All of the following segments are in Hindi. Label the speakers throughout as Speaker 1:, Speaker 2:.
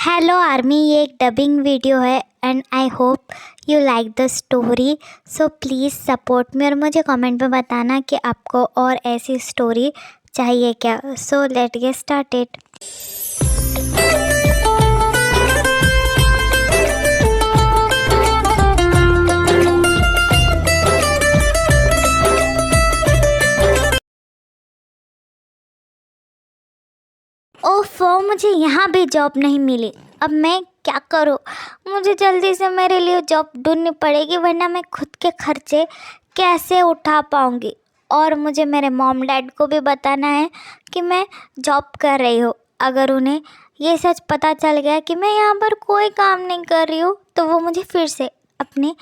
Speaker 1: हेलो आर्मी, ये एक डबिंग वीडियो है and I hope you like the story. So please support me और मुझे कमेंट में बताना कि आपको और ऐसी स्टोरी चाहिए क्या। So let get started. ओफो, मुझे यहाँ भी जॉब नहीं मिली। अब मैं क्या करूँ? मुझे जल्दी से मेरे लिए जॉब ढूंढनी पड़ेगी, वरना मैं खुद के खर्चे कैसे उठा पाऊँगी। और मुझे मेरे मॉम डैड को भी बताना है कि मैं जॉब कर रही हूँ। अगर उन्हें ये सच पता चल गया कि मैं यहाँ पर कोई काम नहीं कर रही हूँ तो वो मुझे फिर से अपने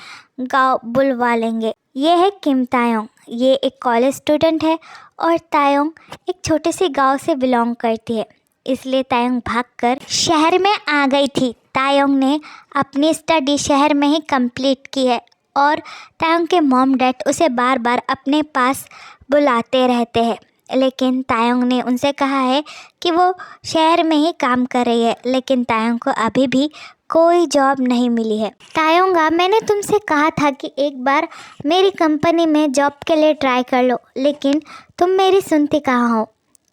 Speaker 1: गांव बुलवा लेंगे। ये है किम तायोंग। ये एक कॉलेज स्टूडेंट है और तायोंग एक छोटे से गांव से बिलोंग करती है, इसलिए तायोंग भागकर शहर में आ गई थी। तायोंग ने अपनी स्टडी शहर में ही कंप्लीट की है और तायोंग के मॉम डैड उसे बार बार अपने पास बुलाते रहते हैं, लेकिन तायोंग ने उनसे कहा है कि वो शहर में ही काम कर रही है, लेकिन तायोंग को अभी भी कोई जॉब नहीं मिली है। तायोंगा, मैंने तुमसे कहा था कि एक बार मेरी कंपनी में जॉब के लिए ट्राई कर लो, लेकिन तुम मेरी सुनती कहाँ हो।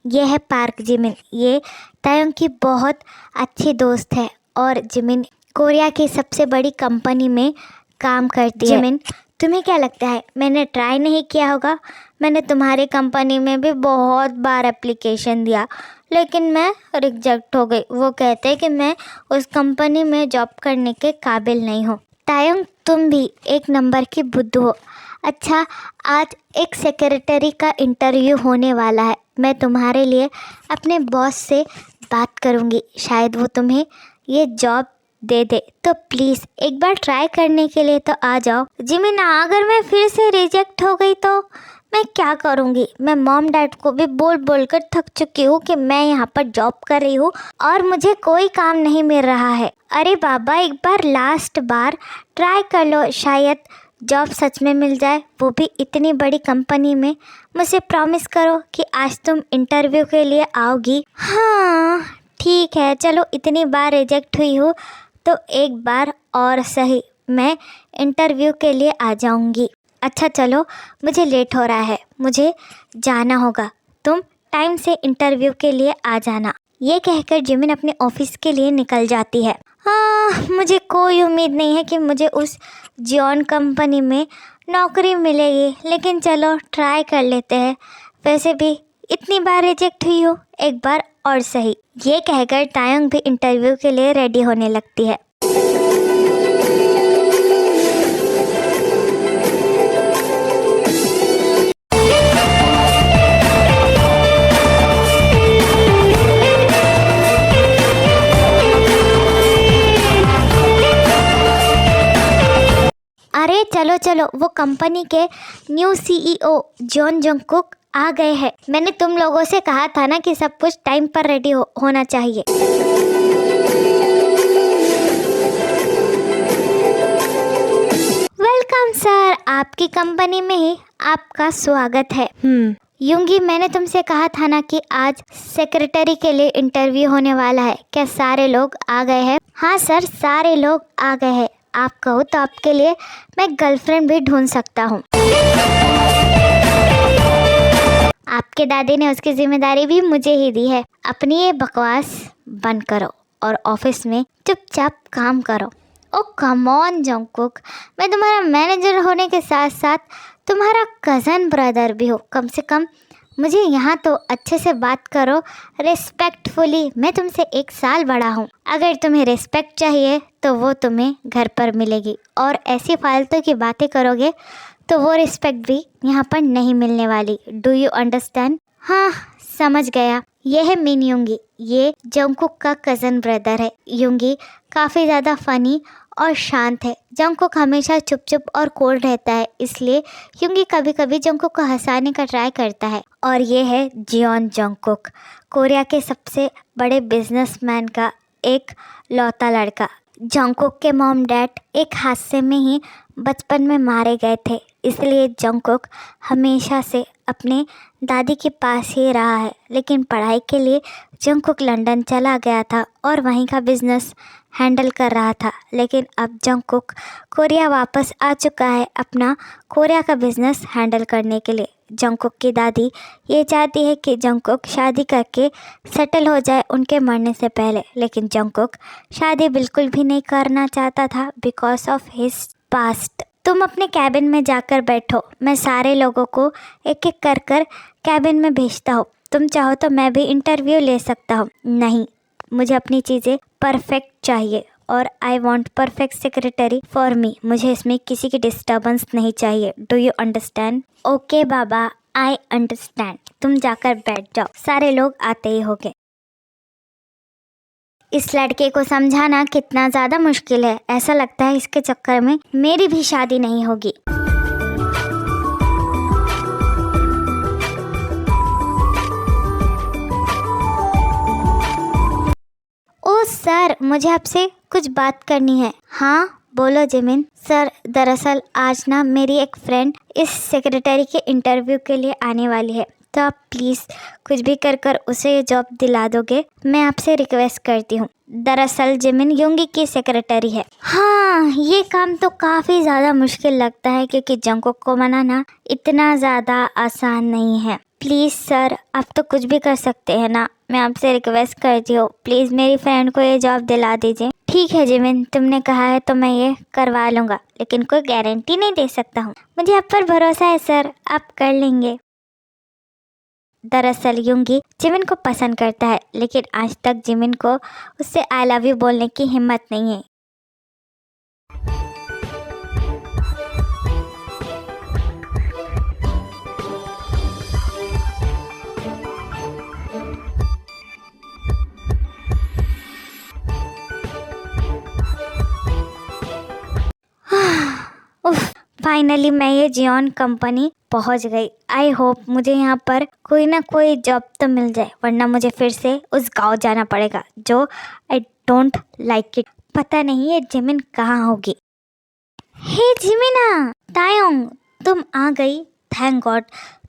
Speaker 1: ये है पार्क जिमिन। ये तायोंग की बहुत अच्छी दोस्त है और जिमिन कोरिया की सबसे बड़ी कंपनी में काम करती है। जिमिन, तुम्हें क्या लगता है मैंने ट्राई नहीं किया होगा? मैंने तुम्हारी कंपनी में भी बहुत बार एप्लीकेशन दिया, लेकिन मैं रिजेक्ट हो गई। वो कहते हैं कि मैं उस कंपनी में जॉब करने के काबिल नहीं हूँ। तायोंग, तुम भी एक नंबर की बुद्धू हो। अच्छा, आज एक सेक्रेटरी का इंटरव्यू होने वाला है। मैं तुम्हारे लिए अपने बॉस से बात करूँगी, शायद वो तुम्हें ये जॉब दे दे। तो प्लीज़ एक बार ट्राई करने के लिए तो आ जाओ। जिमिन, अगर मैं फिर से रिजेक्ट हो गई तो मैं क्या करूँगी? मैं मॉम डैड को भी बोल बोल कर थक चुकी हूँ कि मैं यहाँ पर जॉब कर रही हूँ और मुझे कोई काम नहीं मिल रहा है। अरे बाबा, एक बार लास्ट बार ट्राई कर लो, शायद जॉब सच में मिल जाए, वो भी इतनी बड़ी कंपनी में। मुझे प्रॉमिस करो कि आज तुम इंटरव्यू के लिए आओगी। हाँ ठीक है, चलो इतनी बार रिजेक्ट हुई हूँ तो एक बार और सही, मैं इंटरव्यू के लिए आ जाऊँगी। अच्छा चलो, मुझे लेट हो रहा है, मुझे जाना होगा। तुम टाइम से इंटरव्यू के लिए आ जाना। ये कहकर जिमिन अपने ऑफिस के लिए निकल जाती है। मुझे कोई उम्मीद नहीं है कि मुझे उस जियोन कंपनी में नौकरी मिलेगी, लेकिन चलो ट्राई कर लेते हैं। वैसे भी इतनी बार रिजेक्ट हुई हो, एक बार और सही। ये कहकर तायोंग भी इंटरव्यू के लिए रेडी होने लगती है। अरे चलो चलो, वो कंपनी के न्यू सीईओ जॉन जंगकुक आ गए हैं। मैंने तुम लोगों से कहा था ना कि सब कुछ टाइम पर रेडी होना चाहिए। वेलकम सर, आपकी कंपनी में ही आपका स्वागत है। यूंगी, मैंने तुमसे कहा था ना कि आज सेक्रेटरी के लिए इंटरव्यू होने वाला है। क्या सारे लोग आ गए हैं? हाँ सर, सारे लोग आ गए हैं। आप कहो तो आपके लिए मैं गर्लफ्रेंड भी ढूंढ सकता हूँ। आपके दादी ने उसकी जिम्मेदारी भी मुझे ही दी है। अपनी ये बकवास बंद करो और ऑफिस में चुपचाप काम करो। ओ कम ऑन जंगकुक, मैं तुम्हारा मैनेजर होने के साथ साथ तुम्हारा कज़न ब्रदर भी हो। कम से कम मुझे यहाँ तो अच्छे से बात करो, रिस्पेक्टफुली। मैं तुमसे 1 साल बड़ा हूँ। अगर तुम्हें रिस्पेक्ट चाहिए तो वो तुम्हें घर पर मिलेगी, और ऐसी फालतू की बातें करोगे तो वो रिस्पेक्ट भी यहाँ पर नहीं मिलने वाली। Do you understand? हाँ समझ गया। ये है मिन यूंगी। ये जंगकुक का कज़न ब्रदर है। यूंगी काफ़ी ज़्यादा फ़नी और शांत है। जंगकुक हमेशा चुप चुप और कोल्ड रहता है, इसलिए यूंगी कभी कभी जंगकुक को हंसाने का ट्राई करता है। और ये है जियोन जंगकुक, कोरिया के सबसे बड़े बिजनेसमैन का एक लौता लड़का। जंगकुक के मॉम डैड एक हादसे में ही बचपन में मारे गए थे, इसलिए जंगकुक हमेशा से अपने दादी के पास ही रहा है, लेकिन पढ़ाई के लिए जंगकुक लंदन चला गया था और वहीं का बिजनेस हैंडल कर रहा था। लेकिन अब जंगकुक कोरिया वापस आ चुका है अपना कोरिया का बिजनेस हैंडल करने के लिए। जंगकुक की दादी ये चाहती है कि जंगकुक शादी करके सेटल हो जाए उनके मरने से पहले, लेकिन जंगकुक शादी बिल्कुल भी नहीं करना चाहता था बिकॉज ऑफ हिज पास्ट। तुम अपने कैबिन में जाकर बैठो, मैं सारे लोगों को एक एक कर कैबिन में भेजता हूँ। तुम चाहो तो मैं भी इंटरव्यू ले सकता हूँ। नहीं, मुझे अपनी चीज़ें परफेक्ट चाहिए और I want perfect secretary for me. मुझे इसमें किसी की डिस्टर्बेंस नहीं चाहिए। Do you understand? Okay Baba, I understand. तुम जाकर बैठ जाओ, सारे लोग आते ही होंगे। इस लड़के को समझाना कितना ज़्यादा मुश्किल है। ऐसा लगता है इसके चक्कर में मेरी भी शादी नहीं होगी। ओ सर, मुझे आपसे कुछ बात करनी है। हाँ बोलो जिमिन। सर, दरअसल आज ना मेरी एक फ्रेंड इस सेक्रेटरी के इंटरव्यू के लिए आने वाली है, तो आप प्लीज़ कुछ भी कर उसे ये जॉब दिला दोगे? मैं आपसे रिक्वेस्ट करती हूँ। दरअसल जिमिन योंगी की सेक्रेटरी है। हाँ, ये काम तो काफ़ी ज़्यादा मुश्किल लगता है क्योंकि जंगकुक को मनाना इतना ज़्यादा आसान नहीं है। प्लीज़ सर, आप तो कुछ भी कर सकते हैं ना। मैं आपसे रिक्वेस्ट करती हूँ, प्लीज़ मेरी फ्रेंड को ये जॉब दिला दीजिए। ठीक है जिमिन, तुमने कहा है तो मैं ये करवा लूँगा, लेकिन कोई गारंटी नहीं दे सकता हूँ। मुझे आप पर भरोसा है सर, आप कर लेंगे। दरअसल योंगी जिमिन को पसंद करता है, लेकिन आज तक जिमिन को उससे आई लव यू बोलने की हिम्मत नहीं है। फाइनली मैं ये जियोन कंपनी पहुंच गई। आई होप मुझे यहाँ पर कोई ना कोई जॉब तो मिल जाए, वरना मुझे फिर से उस गांव जाना पड़ेगा जो आई डोंट लाइक इट। पता नहीं ये जिमिन कहाँ होगी। हे जिमिना, तायोंग, तुम आ गई। थैंक गॉड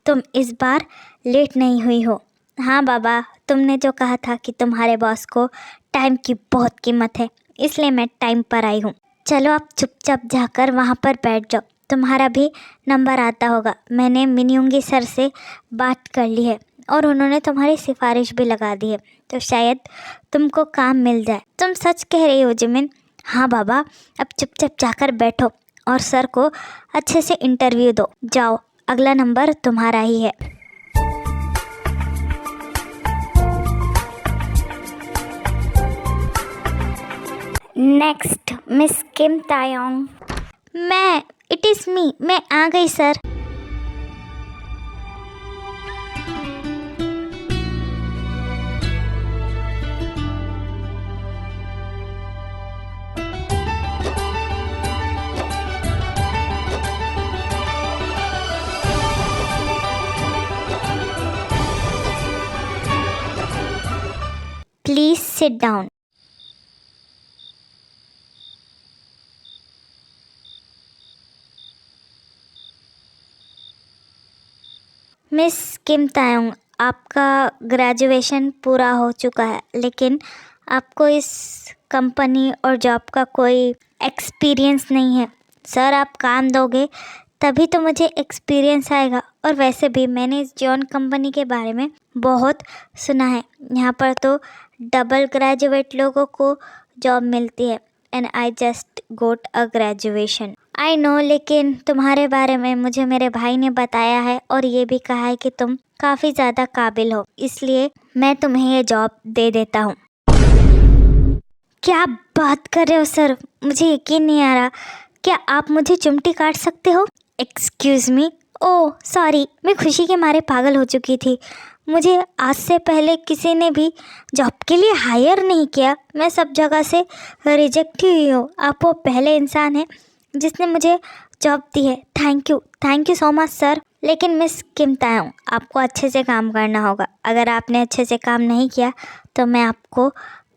Speaker 1: तुम इस बार लेट नहीं हुई हो। हाँ बाबा, तुमने जो कहा था कि तुम्हारे बॉस को टाइम की बहुत कीमत है, इसलिए मैं टाइम पर आई हूँ। चलो आप चुपचाप जाकर वहाँ पर बैठ जाओ, तुम्हारा भी नंबर आता होगा। मैंने मिनयोंगी सर से बात कर ली है और उन्होंने तुम्हारी सिफारिश भी लगा दी है, तो शायद तुमको काम मिल जाए। तुम सच कह रही हो जिमिन? हाँ बाबा, अब चुपचाप जाकर बैठो और सर को अच्छे से इंटरव्यू दो। जाओ, अगला नंबर तुम्हारा ही है। Next miss Kim Taeyong. It is me, मैं आ गई sir. Please sit down. Miss Kim Taeyong, आपका ग्रेजुएशन पूरा हो चुका है, लेकिन आपको इस कंपनी और जॉब का कोई एक्सपीरियंस नहीं है। सर, आप काम दोगे तभी तो मुझे एक्सपीरियंस आएगा। और वैसे भी मैंने इस जॉन कंपनी के बारे में बहुत सुना है। यहाँ पर तो डबल ग्रेजुएट लोगों को जॉब मिलती है, and I just got a graduation. I know, लेकिन तुम्हारे बारे में मुझे मेरे भाई ने बताया है और ये भी कहा है कि तुम काफ़ी ज़्यादा काबिल हो, इसलिए मैं तुम्हें ये जॉब दे देता हूँ। क्या बात कर रहे हो सर? मुझे यकीन नहीं आ रहा। क्या आप मुझे चिमटी काट सकते हो? Excuse me. ओह सॉरी, मैं खुशी के मारे पागल हो चुकी थी। मुझे आज से पहले किसी ने भी जॉब के लिए हायर नहीं किया। मैं सब जगह से रिजेक्ट ही हुई हूँ। आप वो पहले इंसान हैं जिसने मुझे जॉब दी है। Thank you so much sir. लेकिन मिस किम तायोंग, आपको अच्छे से काम करना होगा। अगर आपने अच्छे से काम नहीं किया तो मैं आपको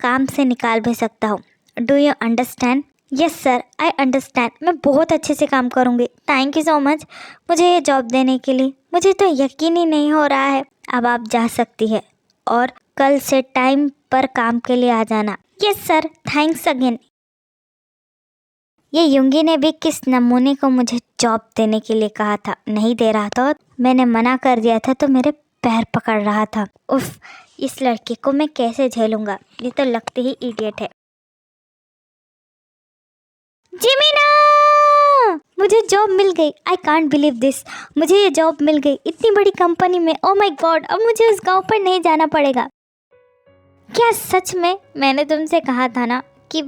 Speaker 1: काम से निकाल भी सकता हूँ। Do you understand? Yes sir, I understand. मैं बहुत अच्छे से काम करूँगी। थैंक यू सो मच मुझे ये जॉब देने के लिए। मुझे तो यकीन ही नहीं हो रहा है। अब आप जा सकती है और कल से टाइम पर काम के लिए आ जाना। Yes sir, thanks again. ये युंगी ने भी किस नमूने को मुझे जॉब देने के लिए कहा था, नहीं दे रहा था। मैंने मना कर दिया था तो मेरे पैर पकड़ रहा था। उफ, इस लड़के को मैं कैसे झेलूंगा, ये तो लगती ही इडियट है। जिमीना, मुझे जॉब मिल गई। आई कांट बिलीव दिस, मुझे ये जॉब मिल गई इतनी बड़ी कंपनी में। ओ माय गॉड, अब मुझे उस गांव पर नहीं जाना पड़ेगा। क्या सच में? मैंने तुमसे कहा था ना कि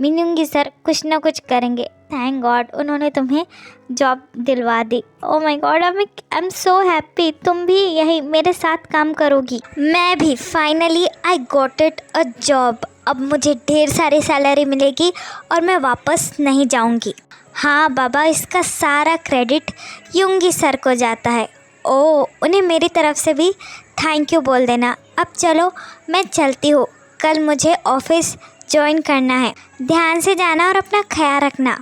Speaker 1: मिनुंगी सर कुछ ना कुछ करेंगे। थैंक गॉड उन्होंने तुम्हें जॉब दिलवा दी। Oh my god, I am so happy. तुम भी यही मेरे साथ काम करोगी? मैं भी। Finally I got it a job. अब मुझे ढेर सारी सैलरी मिलेगी और मैं वापस नहीं जाऊंगी। हाँ बाबा, इसका सारा क्रेडिट युंगी सर को जाता है। ओ, उन्हें मेरी तरफ से भी थैंक यू बोल देना। अब चलो मैं चलती हूँ, कल मुझे ऑफिस ज्वाइन करना है। ध्यान से जाना और अपना ख्याल रखना।